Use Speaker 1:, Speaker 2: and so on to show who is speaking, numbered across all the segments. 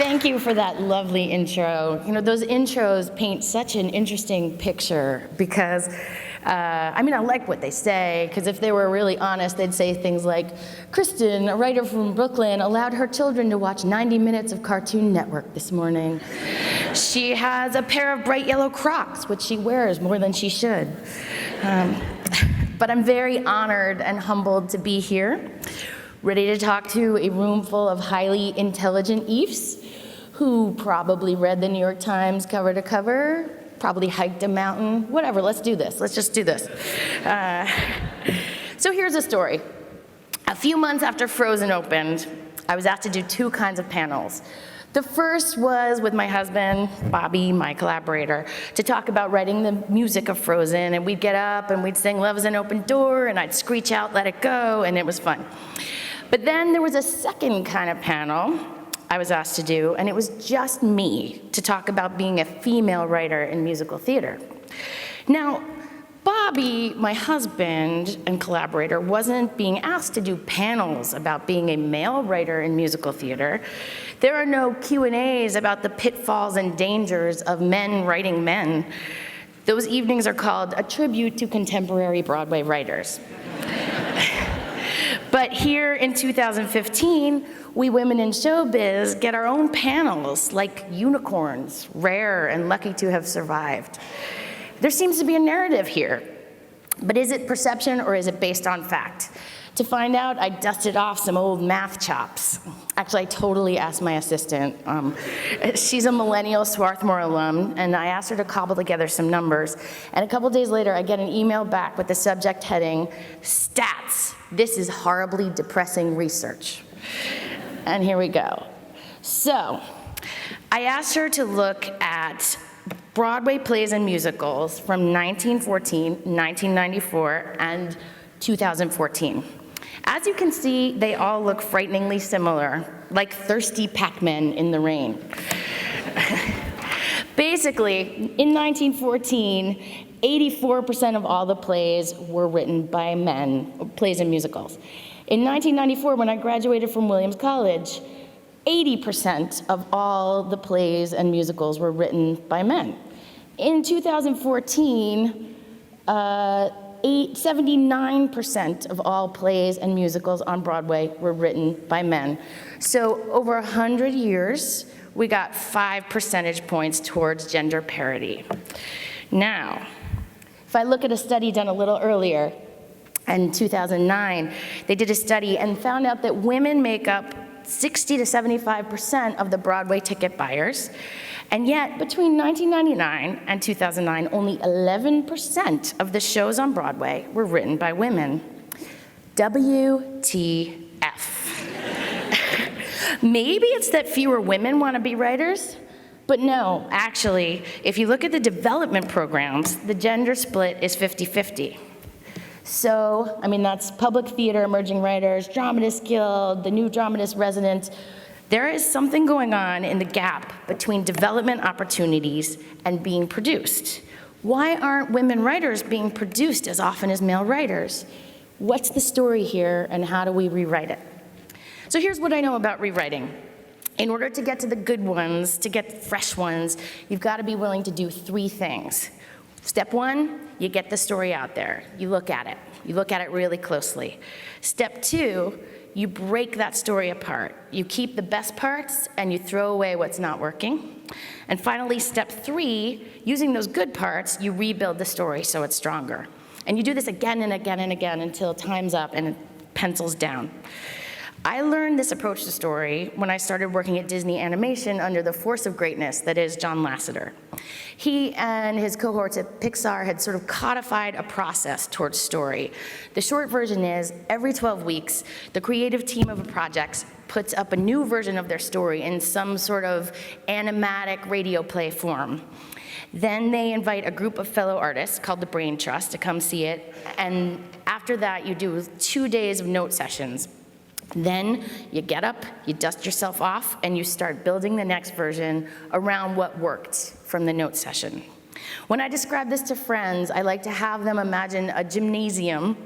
Speaker 1: Thank you for that lovely intro. You know, those intros paint such an interesting picture because, I like what they say, because if they were really honest, they'd say things like, Kristen, a writer from Brooklyn, allowed her children to watch 90 minutes of Cartoon Network this morning. She has a pair of bright yellow Crocs, which she wears more than she should. But I'm very honored and humbled to be here, ready to talk to a room full of highly intelligent EIFs who probably read the New York Times cover to cover, probably hiked a mountain, whatever, let's do this, let's just do this. So here's a story. A few months after Frozen opened, I was asked to do two kinds of panels. The first was with my husband, Bobby, my collaborator, to talk about writing the music of Frozen, and we'd get up and we'd sing Love is an Open Door, and I'd screech out, let it go, and it was fun. But then there was a second kind of panel I was asked to do, and it was just me to talk about being a female writer in musical theater. Now, Bobby, my husband and collaborator, wasn't being asked to do panels about being a male writer in musical theater. There are no Q&As about the pitfalls and dangers of men writing men. Those evenings are called A Tribute to Contemporary Broadway Writers. But here in 2015, we women in showbiz get our own panels like unicorns, rare and lucky to have survived. There seems to be a narrative here, but is it perception or is it based on fact? To find out, I dusted off some old math chops. Actually, I totally asked my assistant. She's a millennial Swarthmore alum, and I asked her to cobble together some numbers. And a couple days later, I get an email back with the subject heading, Stats, this is horribly depressing research. And here we go. So, I asked her to look at Broadway plays and musicals from 1914, 1994, and 2014. As you can see, they all look frighteningly similar, like thirsty Pac-Men in the rain. Basically, in 1914, 84% of all the plays were written by men, plays and musicals. In 1994, when I graduated from Williams College, 80% of all the plays and musicals were written by men. In 2014, 79% of all plays and musicals on Broadway were written by men. So over 100 years, we got 5 percentage points towards gender parity. Now, if I look at a study done a little earlier, in 2009, they did a study and found out that women make up 60 to 75% of the Broadway ticket buyers, and yet between 1999 and 2009, only 11% of the shows on Broadway were written by women. WTF. Maybe it's that fewer women want to be writers, but no, actually, if you look at the development programs, the gender split is 50-50. So, that's Public Theater Emerging Writers, Dramatists Guild, the New Dramatist Residents. There is something going on in the gap between development opportunities and being produced. Why aren't women writers being produced as often as male writers? What's the story here, and how do we rewrite it? So here's what I know about rewriting. In order to get to the good ones, to get the fresh ones, you've got to be willing to do 3 things. Step 1, you get the story out there. You look at it. You look at it really closely. Step 2, you break that story apart. You keep the best parts and you throw away what's not working. And finally, step 3, using those good parts, you rebuild the story so it's stronger. And you do this again and again and again until time's up and it pencils down. I learned this approach to story when I started working at Disney Animation under the force of greatness that is John Lasseter. He and his cohorts at Pixar had sort of codified a process towards story. The short version is, every 12 weeks, the creative team of a project puts up a new version of their story in some sort of animatic radio play form. Then they invite a group of fellow artists called the Brain Trust to come see it, and after that you do 2 days of note sessions. Then you get up, you dust yourself off, and you start building the next version around what worked from the note session. When I describe this to friends, I like to have them imagine a gymnasium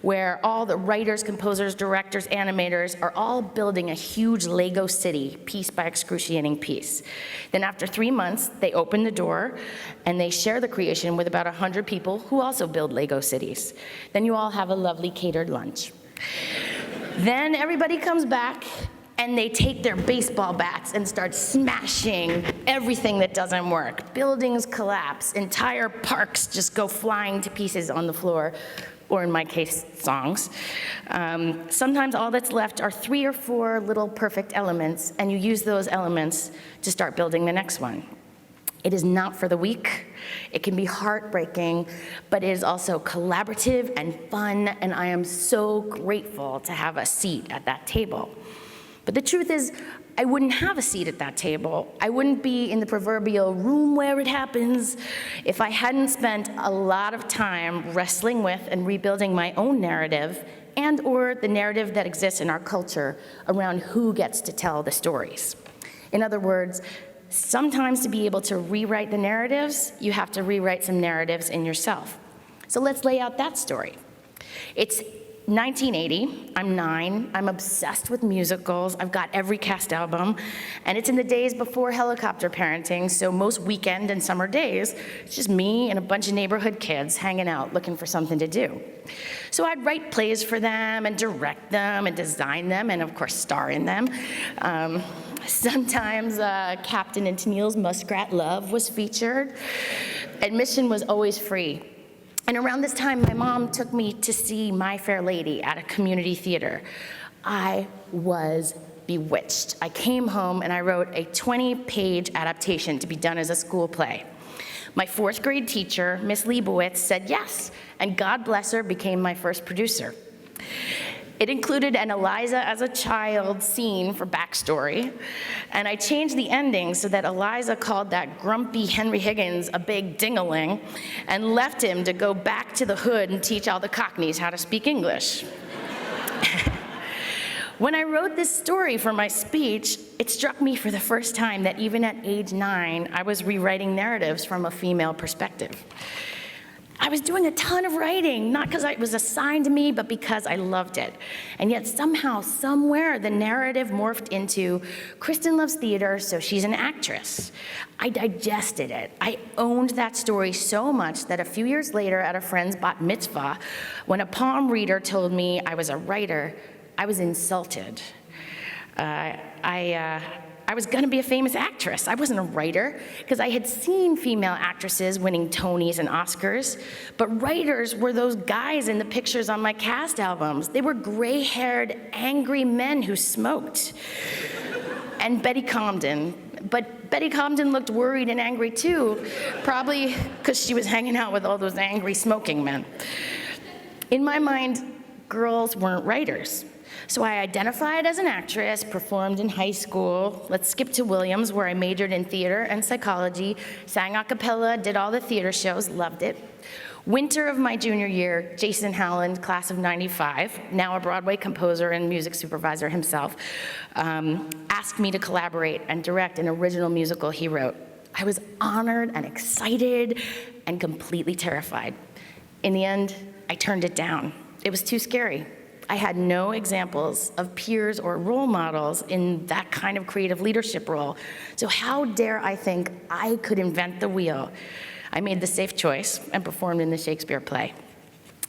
Speaker 1: where all the writers, composers, directors, animators are all building a huge Lego city, piece by excruciating piece. Then after 3 months, they open the door and they share the creation with about 100 people who also build Lego cities. Then you all have a lovely catered lunch. Then everybody comes back and they take their baseball bats and start smashing everything that doesn't work. Buildings collapse, entire parks just go flying to pieces on the floor, or in my case, songs. Sometimes all that's left are 3 or 4 little perfect elements, and you use those elements to start building the next one. It is not for the weak. It can be heartbreaking, but it is also collaborative and fun, and I am so grateful to have a seat at that table. But the truth is, I wouldn't have a seat at that table. I wouldn't be in the proverbial room where it happens if I hadn't spent a lot of time wrestling with and rebuilding my own narrative and/or the narrative that exists in our culture around who gets to tell the stories. In other words, sometimes to be able to rewrite the narratives, you have to rewrite some narratives in yourself. So let's lay out that story. It's 1980, I'm 9, I'm obsessed with musicals, I've got every cast album, and it's in the days before helicopter parenting, so most weekend and summer days, it's just me and a bunch of neighborhood kids hanging out looking for something to do. So I'd write plays for them and direct them and design them and of course star in them. Sometimes Captain and Tennille's Muskrat Love was featured. Admission was always free. And around this time, my mom took me to see My Fair Lady at a community theater. I was bewitched. I came home and I wrote a 20-page adaptation to be done as a school play. My 4th grade teacher, Miss Leibowitz, said yes, and God bless her, became my first producer. It included an Eliza as a child scene for backstory, and I changed the ending so that Eliza called that grumpy Henry Higgins a big ding-a-ling and left him to go back to the hood and teach all the Cockneys how to speak English. When I wrote this story for my speech, it struck me for the first time that even at age 9, I was rewriting narratives from a female perspective. I was doing a ton of writing, not because it was assigned to me, but because I loved it. And yet somehow, somewhere, the narrative morphed into, Kristen loves theater, so she's an actress. I digested it. I owned that story so much that a few years later at a friend's bat mitzvah, when a palm reader told me I was a writer, I was insulted. I was gonna be a famous actress. I wasn't a writer, because I had seen female actresses winning Tonys and Oscars, but writers were those guys in the pictures on my cast albums. They were gray-haired, angry men who smoked. And Betty Comden. But Betty Comden looked worried and angry too, probably because she was hanging out with all those angry smoking men. In my mind, girls weren't writers. So I identified as an actress, performed in high school. Let's skip to Williams, where I majored in theater and psychology, sang a cappella, did all the theater shows, loved it. Winter of my junior year, Jason Howland, class of '95, now a Broadway composer and music supervisor himself, asked me to collaborate and direct an original musical he wrote. I was honored and excited and completely terrified. In the end, I turned it down. It was too scary. I had no examples of peers or role models in that kind of creative leadership role. So how dare I think I could invent the wheel? I made the safe choice and performed in the Shakespeare play.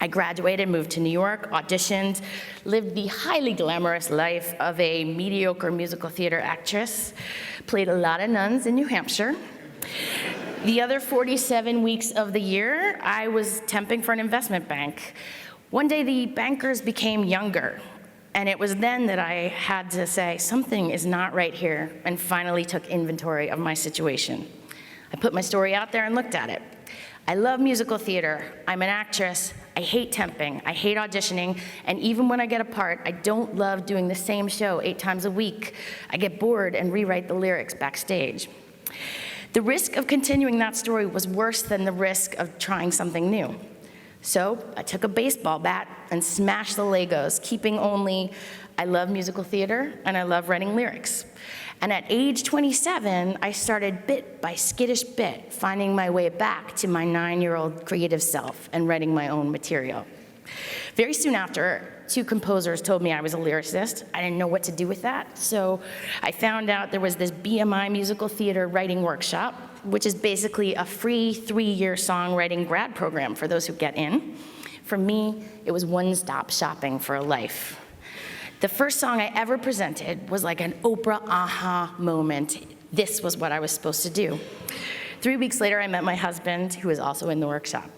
Speaker 1: I graduated, moved to New York, auditioned, lived the highly glamorous life of a mediocre musical theater actress, played a lot of nuns in New Hampshire. The other 47 weeks of the year, I was temping for an investment bank. One day, the bankers became younger, and it was then that I had to say, something is not right here, and finally took inventory of my situation. I put my story out there and looked at it. I love musical theater. I'm an actress. I hate temping. I hate auditioning, and even when I get a part, I don't love doing the same show 8 times a week. I get bored and rewrite the lyrics backstage. The risk of continuing that story was worse than the risk of trying something new. So I took a baseball bat and smashed the Legos, keeping only, I love musical theater and I love writing lyrics. And at age 27, I started bit by skittish bit, finding my way back to my 9-year-old creative self and writing my own material. Very soon after, 2 composers told me I was a lyricist. I didn't know what to do with that, so I found out there was this BMI musical theater writing workshop, which is basically a free 3-year songwriting grad program for those who get in. For me, it was one-stop shopping for a life. The first song I ever presented was like an Oprah aha moment. This was what I was supposed to do. 3 weeks later, I met my husband, who was also in the workshop.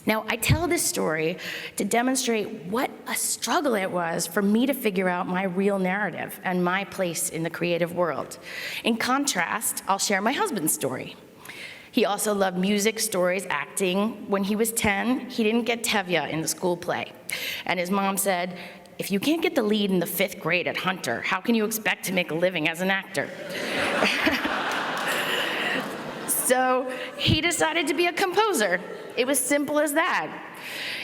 Speaker 1: Now, I tell this story to demonstrate what a struggle it was for me to figure out my real narrative and my place in the creative world. In contrast, I'll share my husband's story. He also loved music, stories, acting. When he was 10, he didn't get Tevye in the school play. And his mom said, "If you can't get the lead in the 5th grade at Hunter, how can you expect to make a living as an actor?" So he decided to be a composer. It was simple as that.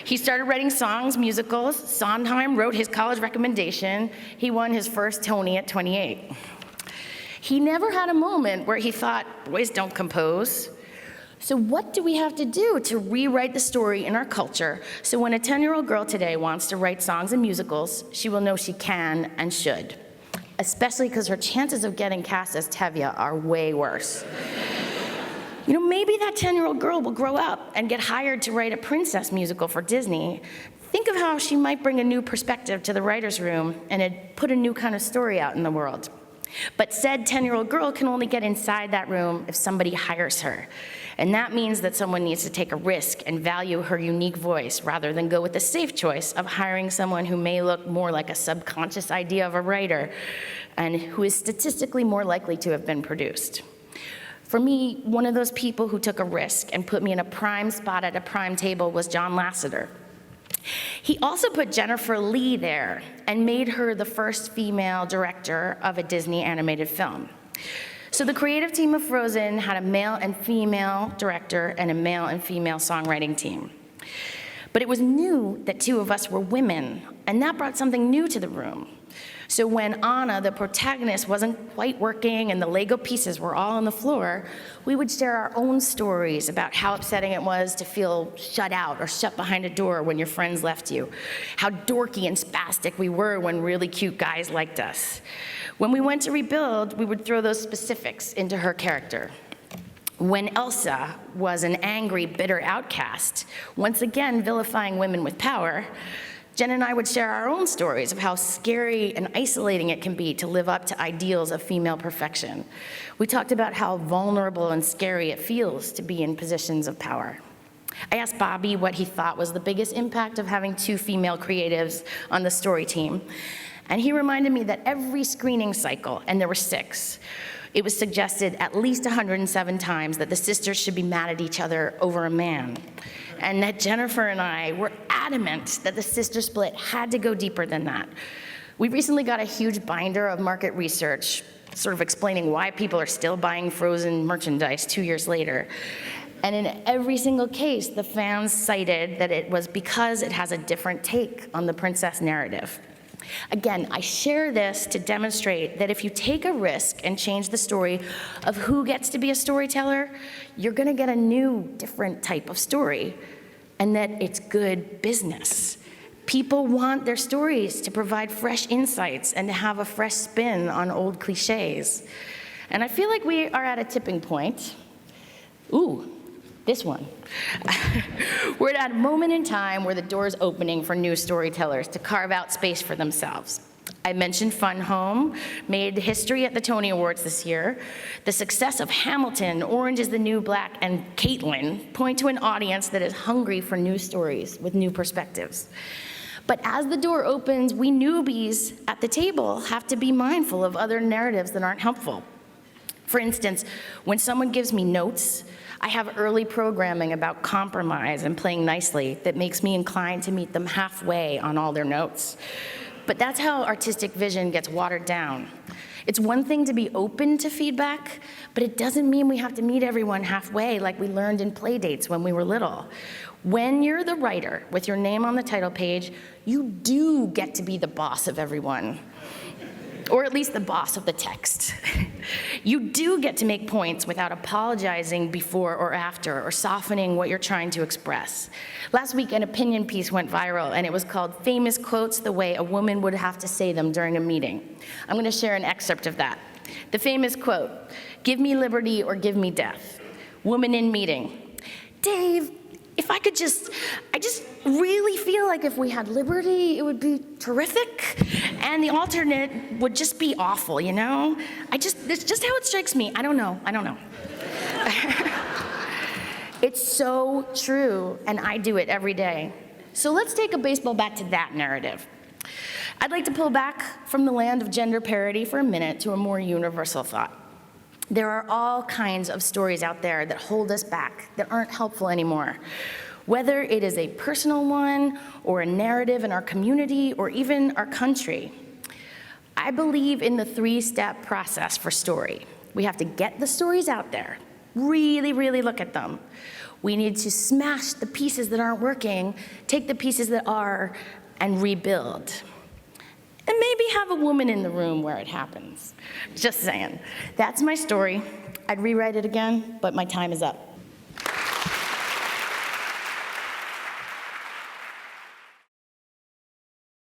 Speaker 1: He started writing songs, musicals. Sondheim wrote his college recommendation. He won his first Tony at 28. He never had a moment where he thought, boys don't compose. So what do we have to do to rewrite the story in our culture so when a 10-year-old girl today wants to write songs and musicals, she will know she can and should, especially because her chances of getting cast as Tevye are way worse. You know, maybe that 10-year-old girl will grow up and get hired to write a princess musical for Disney. Think of how she might bring a new perspective to the writer's room and put a new kind of story out in the world. But said 10-year-old girl can only get inside that room if somebody hires her. And that means that someone needs to take a risk and value her unique voice rather than go with the safe choice of hiring someone who may look more like a subconscious idea of a writer and who is statistically more likely to have been produced. For me, one of those people who took a risk and put me in a prime spot at a prime table was John Lasseter. He also put Jennifer Lee there and made her the first female director of a Disney animated film. So the creative team of Frozen had a male and female director and a male and female songwriting team. But it was new that 2 of us were women, and that brought something new to the room. So when Anna, the protagonist, wasn't quite working and the Lego pieces were all on the floor, we would share our own stories about how upsetting it was to feel shut out or shut behind a door when your friends left you, how dorky and spastic we were when really cute guys liked us. When we went to rebuild, we would throw those specifics into her character. When Elsa was an angry, bitter outcast, once again vilifying women with power, Jen and I would share our own stories of how scary and isolating it can be to live up to ideals of female perfection. We talked about how vulnerable and scary it feels to be in positions of power. I asked Bobby what he thought was the biggest impact of having 2 female creatives on the story team, and he reminded me that every screening cycle, and there were 6, it was suggested at least 107 times that the sisters should be mad at each other over a man, and that Jennifer and I were adamant that the sister split had to go deeper than that. We recently got a huge binder of market research, sort of explaining why people are still buying Frozen merchandise 2 years later. And in every single case, the fans cited that it was because it has a different take on the princess narrative. Again, I share this to demonstrate that if you take a risk and change the story of who gets to be a storyteller, you're gonna get a new, different type of story, and that it's good business. People want their stories to provide fresh insights and to have a fresh spin on old cliches. And I feel like we are at a tipping point. Ooh. This one. We're at a moment in time where the door is opening for new storytellers to carve out space for themselves. I mentioned Fun Home made history at the Tony Awards this year. The success of Hamilton, Orange is the New Black, and Caitlin point to an audience that is hungry for new stories with new perspectives. But as the door opens, we newbies at the table have to be mindful of other narratives that aren't helpful. For instance, when someone gives me notes, I have early programming about compromise and playing nicely that makes me inclined to meet them halfway on all their notes. But that's how artistic vision gets watered down. It's one thing to be open to feedback, but it doesn't mean we have to meet everyone halfway like we learned in play dates when we were little. When you're the writer with your name on the title page, you do get to be the boss of everyone. or at least the boss of the text. You do get to make points without apologizing before or after or softening what you're trying to express. Last week, an opinion piece went viral, and it was called Famous Quotes the Way a Woman Would Have to Say Them During a Meeting. I'm going to share an excerpt of that. The famous quote, "Give me liberty or give me death. Woman in meeting. Dave, if I just really feel like if we had liberty, it would be terrific, and the alternate would just be awful, you know? It's just how it strikes me. I don't know. It's so true, and I do it every day. So let's take a baseball bat to that narrative. I'd like to pull back from the land of gender parity for a minute to a more universal thought. There are all kinds of stories out there that hold us back, that aren't helpful anymore. Whether it is a personal one, or a narrative in our community, or even our country. I believe in the 3-step process for story. We have to get the stories out there, really, really look at them. We need to smash the pieces that aren't working, take the pieces that are, and rebuild. And maybe have a woman in the room where it happens. Just saying. That's my story. I'd rewrite it again, but my time is up.